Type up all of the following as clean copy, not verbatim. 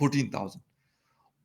14,000।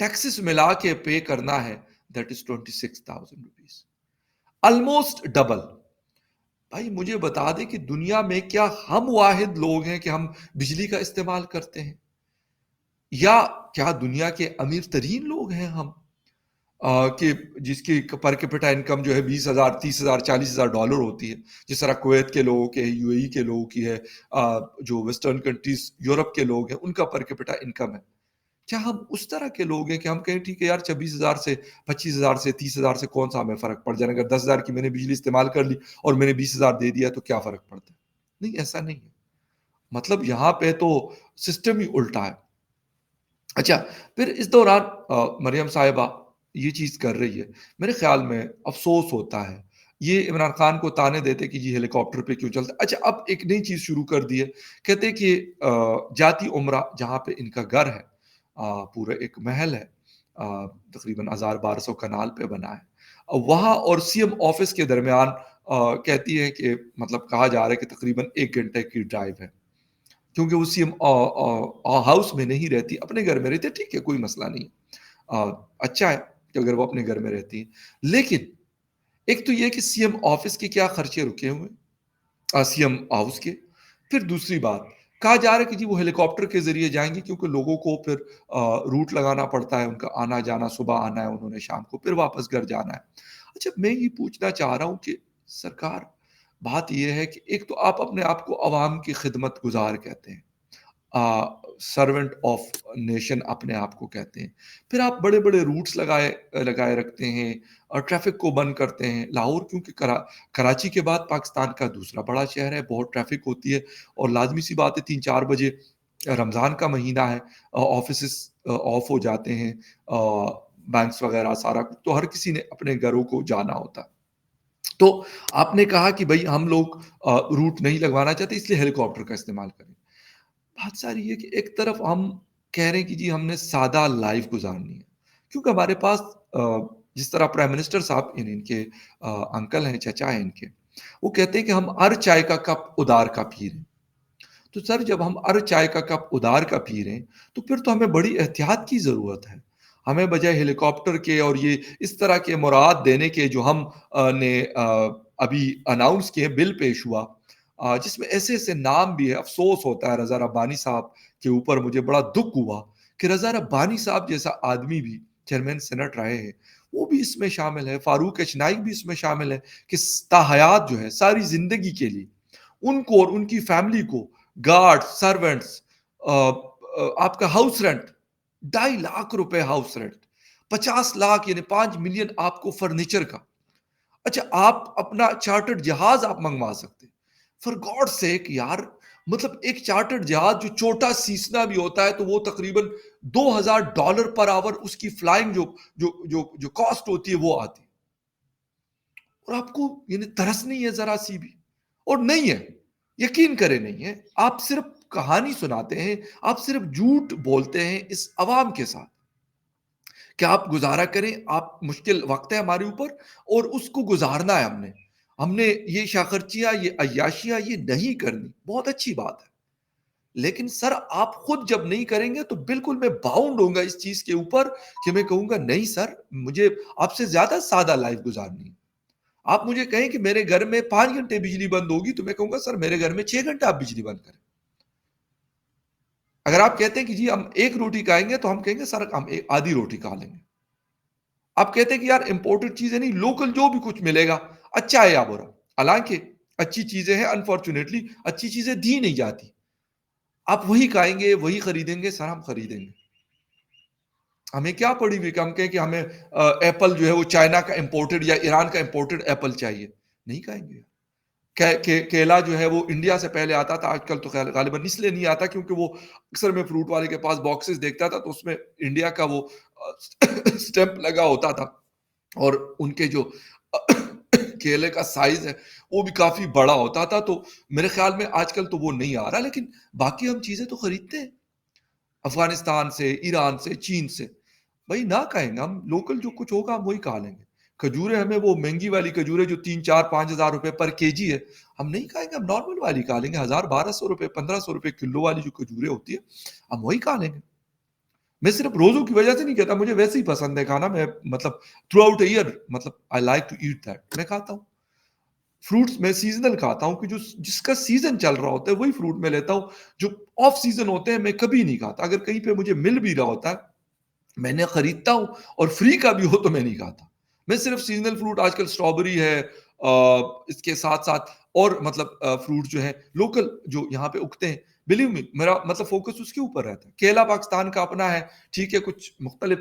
Taxes ملا کے پے کرنا ہے that is 26,000 rupees, almost double. بھائی مجھے بتا دیں کہ دنیا میں کیا ہم واحد لوگ ہیں کہ ہم بجلی کا استعمال کرتے ہیں، یا کیا دنیا کے امیر ترین لوگ ہیں ہم، کہ جس کی پر کیپٹا انکم جو ہے 20,000 30,000 40,000 ڈالر ہوتی ہے، جس طرح کویت کے لوگوں کے، یو اے ای کے لوگوں کی ہے، جو ویسٹرن کنٹریز یورپ کے لوگ ہیں ان کا پر کیپٹا انکم ہے. کیا ہم اس طرح کے لوگ ہیں کہ ہم کہیں ٹھیک ہے یار 26,000 سے 25,000 سے 30,000 سے کون سا ہمیں فرق پڑ جائے، اگر 10,000 کی میں نے بجلی استعمال کر لی اور میں نے 20,000 دے دیا تو کیا فرق پڑتا ہے؟ نہیں، ایسا نہیں ہے. مطلب یہاں پہ تو سسٹم ہی الٹا ہے. اچھا، پھر اس دوران مریم صاحبہ یہ چیز کر رہی ہے، میرے خیال میں افسوس ہوتا ہے. یہ عمران خان کو تانے دیتے کہ جی ہیلی کاپٹر پہ کیوں چلتا. اچھا، اب ایک نئی چیز شروع کر دی ہے، کہتے کہ جاتی عمرہ جہاں پہ ان کا گھر ہے، پورا ایک محل ہے، تقریباً 1,200 کنال پہ بنا ہے، وہاں اور سی ایم آفس کے درمیان کہتی ہے کہ مطلب کہا جا رہا ہے کہ تقریباً 1 گھنٹے کی ڈرائیو ہے، کیونکہ وہ سی ایم ہاؤس میں نہیں رہتی، اپنے گھر میں رہتی ہے. ٹھیک ہے، کوئی مسئلہ نہیں، اچھا ہے کہ اگر وہ اپنے گھر میں رہتی ہیں. لیکن ایک تو یہ کہ سی ایم آفس کے کیا خرچے رکے ہوئے، سی ایم ہاؤس کے. پھر دوسری بات کہا جا رہا ہے کہ جی وہ ہیلی کاپٹر کے ذریعے جائیں گے، کیونکہ لوگوں کو پھر روٹ لگانا پڑتا ہے، ان کا آنا جانا، صبح آنا ہے انہوں نے، شام کو پھر واپس گھر جانا ہے. اچھا، میں یہ پوچھنا چاہ رہا ہوں کہ سرکار، بات یہ ہے کہ ایک تو آپ اپنے آپ کو عوام کی خدمت گزار کہتے ہیں، سرونٹ آف نیشن اپنے آپ کو کہتے ہیں، پھر آپ بڑے بڑے روٹس لگائے رکھتے ہیں اور ٹریفک کو بند کرتے ہیں. لاہور کیونکہ کراچی کے بعد پاکستان کا دوسرا بڑا شہر ہے، بہت ٹریفک ہوتی ہے، اور لازمی سی بات ہے 3-4 بجے رمضان کا مہینہ ہے، آفیسز آف ہو جاتے ہیں، بینکس وغیرہ سارا کچھ، تو ہر کسی نے اپنے گھروں کو جانا ہوتا. تو آپ نے کہا کہ بھائی ہم لوگ روٹ نہیں لگوانا چاہتے، اس لیے ہیلی کاپٹر کا استعمال کریں. بات ساری یہ کہ ایک طرف ہم کہہ رہے ہیں کہ جی ہم نے سادہ لائف گزارنی ہے، کیونکہ ہمارے پاس جس طرح پرائم منسٹر صاحب ان کے انکل ہیں، چچا ہیں ان کے، وہ کہتے ہیں کہ ہم ہر چائے کا کپ ادار کا پی رہے ہیں. تو سر جب ہم ہر چائے کا کپ ادار کا پی رہے ہیں تو پھر تو ہمیں بڑی احتیاط کی ضرورت ہے. ہمیں بجائے ہیلی کاپٹر کے اور یہ اس طرح کے مراد دینے کے جو ہم نے ابھی اناؤنس کیے، بل پیش ہوا جس میں ایسے ایسے نام بھی ہے. افسوس ہوتا ہے رضا ربانی صاحب کے اوپر، مجھے بڑا دکھ ہوا کہ رضا ربانی صاحب جیسا آدمی بھی چیئرمین سینٹ رہے ہیں، وہ بھی اس میں شامل ہے، فاروق اچنائی بھی اس میں شامل ہے، کہ تاحیات جو ہے ساری زندگی کے لیے ان کو اور ان کی فیملی کو گارڈ، سرونٹس، آپ کا ہاؤس رینٹ 2.5 لاکھ روپے ہاؤس رینٹ، 50 لاکھ یعنی 5 ملین آپ کو فرنیچر کا. اچھا، آپ اپنا چارٹرڈ جہاز آپ منگوا سکتے. فار گاڈ سیک یار، مطلب ایک چارٹرڈ جہاز جو چھوٹا سیسنا بھی ہوتا ہے تو وہ تقریباً $2,000 پر آور اس کی فلائنگ جو کاسٹ ہوتی ہے وہ آتی ہے. اور آپ کو یعنی ترس نہیں ہے ذرا سی بھی؟ اور نہیں ہے، یقین کرے نہیں ہے. آپ صرف کہانی سناتے ہیں، آپ صرف جھوٹ بولتے ہیں اس عوام کے ساتھ کہ آپ گزارا کریں، آپ مشکل وقت ہے ہمارے اوپر اور اس کو گزارنا ہے. ہم نے یہ شاخرچیاں، یہ عیاشیاں یہ نہیں کرنی. بہت اچھی بات ہے، لیکن سر آپ خود جب نہیں کریں گے تو بالکل میں باؤنڈ ہوں گا اس چیز کے اوپر کہ میں کہوں گا نہیں سر، مجھے آپ سے زیادہ سادہ لائف گزارنی ہے. آپ مجھے کہیں کہ میرے گھر میں 5 گھنٹے بجلی بند ہوگی تو میں کہوں گا سر میرے گھر میں 6 گھنٹے آپ بجلی بند کریں. اگر آپ کہتے ہیں کہ جی ہم ایک روٹی کھائیں گے تو ہم کہیں گے سر ہم آدھی روٹی کھا لیں گے. آپ کہتے ہیں کہ یار امپورٹڈ چیزیں نہیں، لوکل جو بھی کچھ ملے گا اچھا ہے یا برا، حالانکہ اچھی چیزیں ہیں، انفارچونیٹلی اچھی چیزیں دی نہیں جاتی. آپ وہی کھائیں گے، وہی خریدیں گے. سر ہم خریدیں گے، ہمیں کیا پڑی ہوئی کہ ہم کہیں کہ ہمیں ایپل جو ہے وہ چائنا کا امپورٹڈ یا ایران کا امپورٹڈ ایپل چاہیے. نہیں کھائیں گے. کیلا جو ہے وہ انڈیا سے پہلے آتا تھا، آج کل تو غالباً اس لیے نہیں آتا کیونکہ وہ اکثر میں فروٹ والے کے پاس باکسز دیکھتا تھا تو اس میں انڈیا کا وہ سٹیمپ لگا ہوتا تھا، اور ان کے جو کیلے کا سائز ہے وہ بھی کافی بڑا ہوتا تھا. تو میرے خیال میں آج کل تو وہ نہیں آ رہا، لیکن باقی ہم چیزیں تو خریدتے ہیں افغانستان سے، ایران سے، چین سے. بھائی نہ کہیں گے ہم، لوکل جو کچھ ہوگا ہم وہی کھا لیں گے. کھجوریں ہمیں وہ مہنگی والی کھجوریں جو 3-4-5 ہزار روپے پر کے جی ہے ہم نہیں کھائیں گے، ہم نارمل والی کھا لیں گے. 1,000-1,200 روپے 1,500 روپے کلو والی جو کھجوریں ہوتی ہے ہم وہی کھا لیں گے. میں صرف روزوں کی وجہ سے نہیں کہتا، مجھے ویسے ہی پسند ہے کھانا، میں مطلب تھرو آؤٹ اے ایئر مطلب I like to eat that, میں کھاتا ہوں۔ فروٹس میں سیزنل کھاتا ہوں کہ جو جس کا سیزن چل رہا ہوتا ہے وہی فروٹ میں لیتا ہوں، جو آف سیزن ہوتے ہیں میں کبھی نہیں کھاتا، اگر کہیں پہ مجھے مل بھی رہا ہوتا ہے میں نے خریدتا ہوں، اور فری کا بھی ہو تو میں نہیں کھاتا۔ میں صرف سیزنل فروٹ، آج کل اسٹرابری ہے، اس کے ساتھ ساتھ اور مطلب فروٹ جو ہے لوکل جو یہاں پہ اگتے ہیں، بلیو می میرا مطلب فوکس اس کے اوپر رہتا ہے۔ کیلا پاکستان کا اپنا ہے، ٹھیک ہے، کچھ مختلف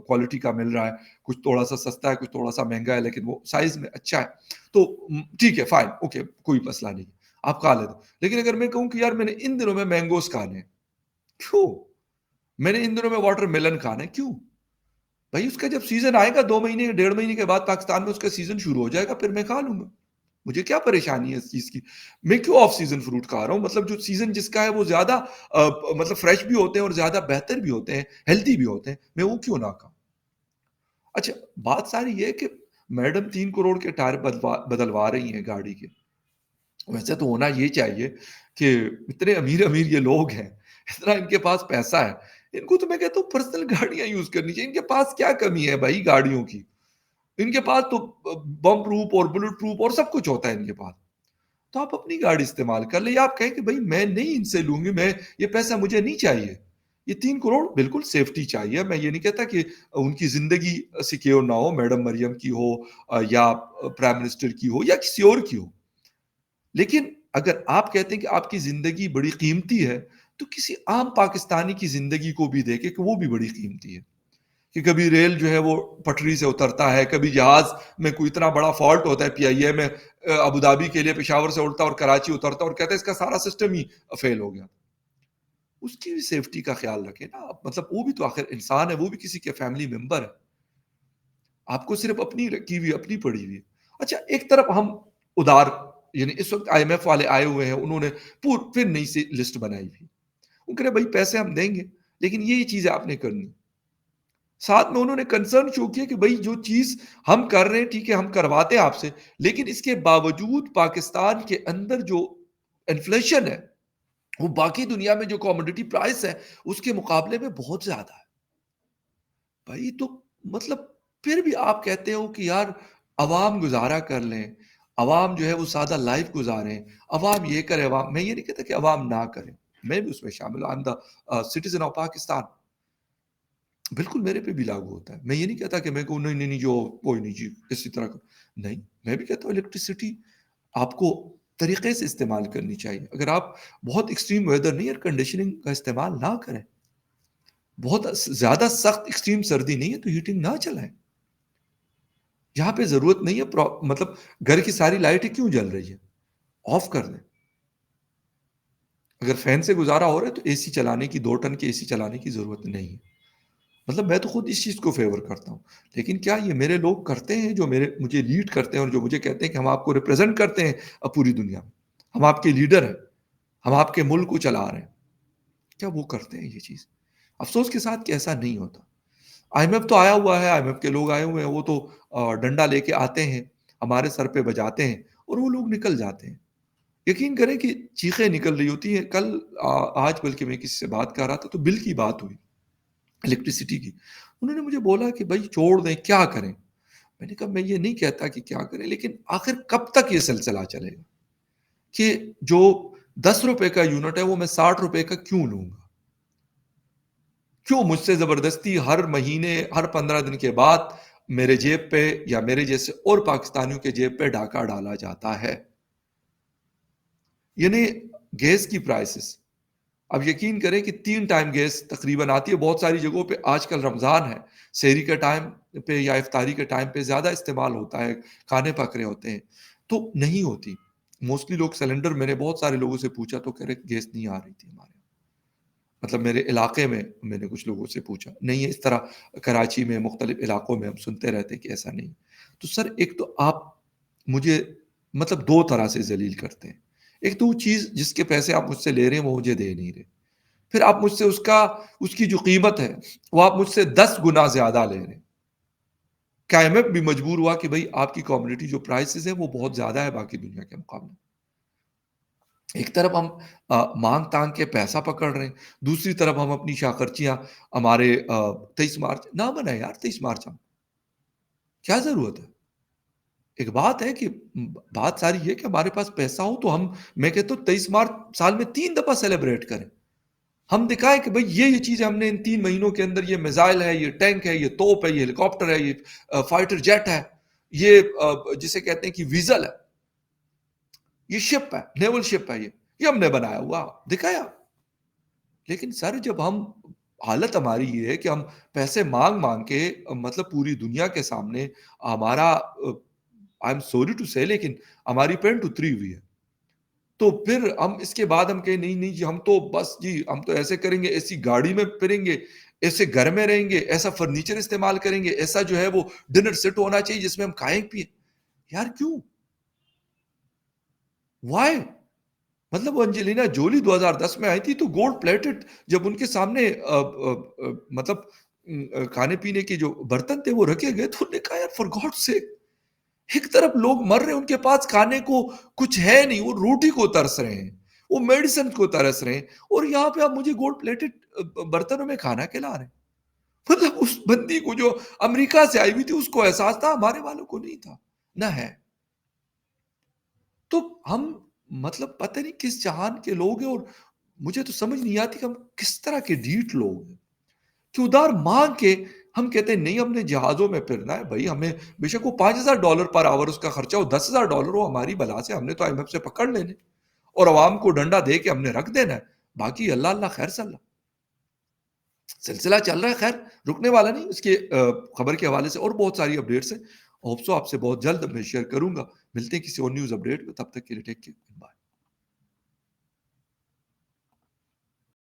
کوالٹی کا مل رہا ہے، کچھ تھوڑا سا سستا ہے، کچھ تھوڑا سا مہنگا ہے، لیکن وہ سائز میں اچھا ہے، تو ٹھیک ہے، فائن، اوکے، کوئی مسئلہ نہیں، آپ کھا لیتے۔ لیکن اگر میں کہوں کہ یار میں نے ان دنوں میں مینگوز کھانے ہیں، کیوں؟ میں نے ان دنوں میں واٹر میلن کھانا ہے، کیوں؟ بھائی اس کا جب سیزن آئے گا 2 مہینے 1.5 مہینے کے بعد پاکستان میں اس کا سیزن شروع ہو جائے گا، پھر میں کھا لوں گا، مجھے کیا پریشانی ہے اس چیز کی؟ میں کیوں آف سیزن فروٹ کھا رہا ہوں؟ مطلب جو سیزن جس کا ہے وہ زیادہ مطلب فریش بھی ہوتے ہیں اور زیادہ بہتر بھی ہوتے ہیں، ہیلتھی بھی ہوتے ہیں، میں وہ کیوں نہ کھاؤں؟ اچھا، بات ساری یہ ہے کہ میڈم 3 کروڑ کے ٹائر بدلوا رہی ہیں گاڑی کے، ویسے تو ہونا یہ چاہیے کہ اتنے امیر امیر یہ لوگ ہیں، اتنا ان کے پاس پیسہ ہے، ان کو تو میں کہتا ہوں پرسنل گاڑیاں یوز کرنی چاہیے۔ ان کے پاس کیا کمی ہے بھائی گاڑیوں کی؟ ان کے پاس تو بم پروف اور بلٹ پروف اور سب کچھ ہوتا ہے ان کے پاس، تو آپ اپنی گاڑی استعمال کر لیں، یا آپ کہیں کہ بھائی میں نہیں ان سے لوں گی، میں یہ پیسہ مجھے نہیں چاہیے۔ یہ 3 کروڑ بالکل سیفٹی چاہیے، میں یہ نہیں کہتا کہ ان کی زندگی سیکیور نہ ہو، میڈم مریم کی ہو یا پرائم منسٹر کی ہو یا کسی اور کی ہو، لیکن اگر آپ کہتے ہیں کہ آپ کی زندگی بڑی قیمتی ہے، تو کسی عام پاکستانی کی زندگی کو بھی دیکھیں کہ وہ بھی بڑی قیمتی ہے، کہ کبھی ریل جو ہے وہ پٹری سے اترتا ہے، کبھی جہاز میں کوئی اتنا بڑا فالٹ ہوتا ہے، پی آئی اے میں ابو دھابی کے لیے پشاور سے اڑتا اور کراچی اترتا اور کہتا ہے اس کا سارا سسٹم ہی فیل ہو گیا، اس کی بھی سیفٹی کا خیال رکھیں نا، مطلب وہ بھی تو آخر انسان ہے، وہ بھی کسی کے فیملی ممبر ہے، آپ کو صرف اپنی رکھی ہوئی اپنی پڑی ہوئی ہے۔ اچھا، ایک طرف ہم ادار، یعنی اس وقت آئی ایم ایف والے آئے ہوئے ہیں، انہوں نے پھر نئی سی لسٹ بنائی ہوئی، وہ کہہ رہے بھائی پیسے ہم دیں گے لیکن یہ چیزیں آپ نے کرنی، ساتھ میں انہوں نے کنسرن شو کیا کہ بھائی جو چیز ہم کر رہے ہیں ٹھیک ہے، ہم کرواتے ہیں آپ سے، لیکن اس کے باوجود پاکستان کے اندر جو انفلیشن ہے وہ باقی دنیا میں جو کوموڈٹی پرائس ہے اس کے مقابلے میں بہت زیادہ ہے بھائی، تو مطلب پھر بھی آپ کہتے ہو کہ یار عوام گزارا کر لیں، عوام جو ہے وہ سادہ لائف گزاریں، عوام یہ کرے، عوام، میں یہ نہیں کہتا کہ عوام نہ کریں، میں بھی اس میں شامل ہوں، سٹیزن آف پاکستان، بالکل میرے پہ بھی لاگو ہوتا ہے، میں یہ نہیں کہتا کہ میں کو نہیں نہیں نہیں جو کوئی نہیں جی اسی طرح کا، نہیں، میں بھی کہتا ہوں الیکٹریسٹی آپ کو طریقے سے استعمال کرنی چاہیے، اگر آپ بہت ایکسٹریم ویدر نہیں، ایئر کنڈیشننگ کا استعمال نہ کریں، بہت زیادہ سخت ایکسٹریم سردی نہیں ہے تو ہیٹنگ نہ چلائیں، جہاں پہ ضرورت نہیں ہے مطلب گھر کی ساری لائٹیں کیوں جل رہی ہے، آف کر دیں، اگر فین سے گزارا ہو رہا ہے تو اے سی چلانے کی، 2 ٹن کے اے سی چلانے کی ضرورت نہیں ہے، مطلب میں تو خود اس چیز کو فیور کرتا ہوں، لیکن کیا یہ میرے لوگ کرتے ہیں جو مجھے لیڈ کرتے ہیں اور جو مجھے کہتے ہیں کہ ہم آپ کو ریپرزینٹ کرتے ہیں پوری دنیا میں، ہم آپ کے لیڈر ہیں، ہم آپ کے ملک کو چلا رہے ہیں، کیا وہ کرتے ہیں یہ چیز؟ افسوس کے ساتھ کہ ایسا نہیں ہوتا۔ آئی ایم ایف تو آیا ہوا ہے، آئی ایم ایف کے لوگ آئے ہوئے ہیں، وہ تو ڈنڈا لے کے آتے ہیں، ہمارے سر پہ بجاتے ہیں اور وہ لوگ نکل جاتے ہیں، یقین کریں کہ چیخیں نکل رہی ہوتی ہیں، کل آج بلکہ میں کسی سے بات کر رہا تھا تو بل کی بات ہوئی الیکٹریسٹی کی، انہوں نے مجھے بولا کہ بھائی چھوڑ دیں، کیا کریں؟ میں نے کہا میں یہ نہیں کہتا کہ کیا کریں، لیکن آخر کب تک یہ سلسلہ چلے گا کہ جو 10 روپے کا یونٹ ہے وہ میں 60 روپے کا کیوں لوں گا؟ کیوں مجھ سے زبردستی ہر مہینے ہر 15 دن کے بعد میرے جیب پہ یا میرے جیسے اور پاکستانیوں کے جیب پہ ڈاکہ ڈالا جاتا ہے؟ یعنی گیس کی پرائسز، اب یقین کریں کہ 3 ٹائم گیس تقریباً آتی ہے بہت ساری جگہوں پہ، آج کل رمضان ہے، سحری کے ٹائم پہ یا افطاری کے ٹائم پہ زیادہ استعمال ہوتا ہے، کھانے پک رہے ہوتے ہیں تو نہیں ہوتی، موسٹلی لوگ سلنڈر، میں نے بہت سارے لوگوں سے پوچھا تو کہہ رہے گیس نہیں آ رہی تھی ہمارے یہاں، مطلب میرے علاقے میں نے کچھ لوگوں سے پوچھا، نہیں ہے اس طرح، کراچی میں مختلف علاقوں میں ہم سنتے رہتے کہ ایسا نہیں، تو سر ایک تو آپ مجھے مطلب 2 طرح سے ذلیل کرتے ہیں، ایک تو وہ چیز جس کے پیسے آپ مجھ سے لے رہے ہیں وہ مجھے دے نہیں رہے، پھر آپ مجھ سے اس کی جو قیمت ہے وہ آپ مجھ سے 10 گنا زیادہ لے رہے ہیں، ایم ایف بھی مجبور ہوا کہ بھائی آپ کی کمیونٹی جو پرائسز ہیں وہ بہت زیادہ ہے باقی دنیا کے مقابلے، ایک طرف ہم مانگ تانگ کے پیسہ پکڑ رہے ہیں، دوسری طرف ہم اپنی شاخرچیاں ہمارے 23 مارچ نہ منائیں یار 23 مارچ ہم، کیا ضرورت ہے؟ ایک بات ہے کہ بات ساری یہ ہے کہ ہمارے پاس پیسہ ہو تو ہم میں کہتا ہوں 23 مارچ سال میں 3 دفعہ سیلیبریٹ کریں۔ ہم دکھائیں کہ بھئی یہ چیزیں ہم نے ان 3 مہینوں کے اندر یہ میزائل ہے، یہ ٹینک ہے، یہ توپ ہے، یہ ہیلی کاپٹر ہے، یہ فائٹر جیٹ ہے، یہ جسے کہتے ہیں کہ ویزل ہے، یہ شپ ہے، نیول شپ ہے یہ ہم نے بنایا ہوا دکھایا۔ لیکن سر جب ہم حالت ہماری یہ ہے کہ ہم پیسے مانگ مانگ کے مطلب پوری دنیا کے سامنے ہمارا آئی ایم سوری ٹو سے لیکن ہماری پینٹ اتری ہوئی ہے، تو پھر ہم اس کے بعد ہم کہیں نہیں نہیں جی ہم تو بس جی ہم تو ایسے کریں گے، ایسی گاڑی میں پھریں گے، ایسے گھر میں رہیں گے، ایسا فرنیچر استعمال کریں گے، ایسا جو ہے وہ ڈنر سیٹ ہونا چاہیے جس میں ہم کھائیں پیئیں۔ یار کیوں؟ وائی؟ مطلب وہ انجلینا جولی 2010 میں آئی تھی تو گولڈ پلیٹڈ جب ان کے سامنے مطلب کھانے پینے کے جو برتن تھے وہ رکھے گئے تو انہوں نے کہا یار فار گاڈ سے ایک طرف لوگ مر رہے ہیں ان کے پاس کھانے کو کچھ ہے نہیں، وہ روٹی کو ترس رہے ہیں، وہ میڈیسن کو ترس رہے ہیں، اور یہاں پہ آپ مجھے گولڈ پلیٹڈ برتنوں میں کھانا کھلا رہے ہیں۔ مطلب اس بندی کو جو امریکہ سے آئی ہوئی تھی اس کو احساس تھا، ہمارے والوں کو نہیں تھا نہ ہے۔ تو ہم مطلب پتہ نہیں کس جہان کے لوگ ہیں، اور مجھے تو سمجھ نہیں آتی کہ ہم کس طرح کے ڈھیٹ لوگ ہیں کہ ادھار مانگ کے ہم کہتے ہیں نہیں ہم نے جہازوں میں پھرنا ہے بھائی، ہمیں بے شک وہ $5,000 پر آور اس کا خرچہ ہو، $10,000 ہو، ہماری بلا سے ہم نے تو IMF سے پکڑ لینے اور عوام کو ڈنڈا دے کے ہم نے رکھ دینا ہے، باقی اللہ اللہ خیر صلی اللہ سلسلہ چل رہا ہے، خیر رکنے والا نہیں۔ اس کے خبر کے حوالے سے اور بہت ساری اپڈیٹس ہیں، ہوپ سو آپ سے بہت جلد میں شیئر کروں گا۔ ملتے ہیں کسی اور نیوز اپڈیٹ میں، تب تک کے لیے ٹیک کیئر، بائے۔